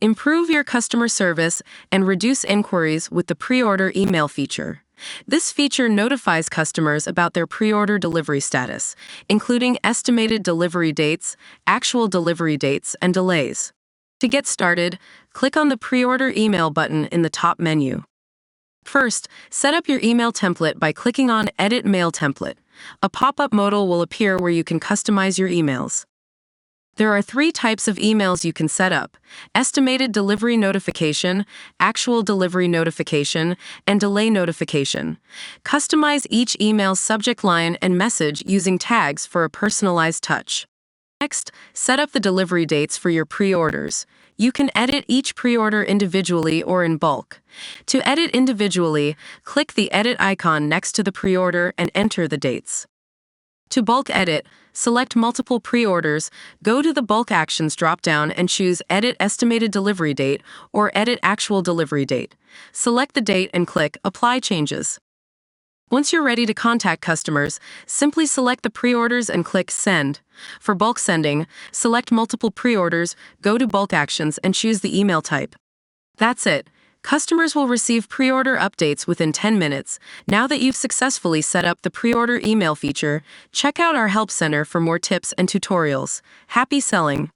Improve your customer service and reduce inquiries with the pre-order email feature. This feature notifies customers about their pre-order delivery status, including estimated delivery dates, actual delivery dates, and delays. To get started, click on the pre-order email button in the top menu. First, set up your email template by clicking on Edit Mail Template. A pop-up modal will appear where you can customize your emails. There are 3 types of emails you can set up: estimated delivery notification, actual delivery notification, and delay notification. Customize each email's subject line and message using tags for a personalized touch. Next, set up the delivery dates for your pre-orders. You can edit each pre-order individually or in bulk. To edit individually, click the edit icon next to the pre-order and enter the dates. To bulk edit, select multiple pre-orders, go to the Bulk Actions drop-down and choose Edit Estimated Delivery Date or Edit Actual Delivery Date. Select the date and click Apply Changes. Once you're ready to contact customers, simply select the pre-orders and click Send. For bulk sending, select multiple pre-orders, go to Bulk Actions and choose the email type. That's it. Customers will receive pre-order updates within 10 minutes. Now that you've successfully set up the pre-order email feature, check out our Help Center for more tips and tutorials. Happy selling!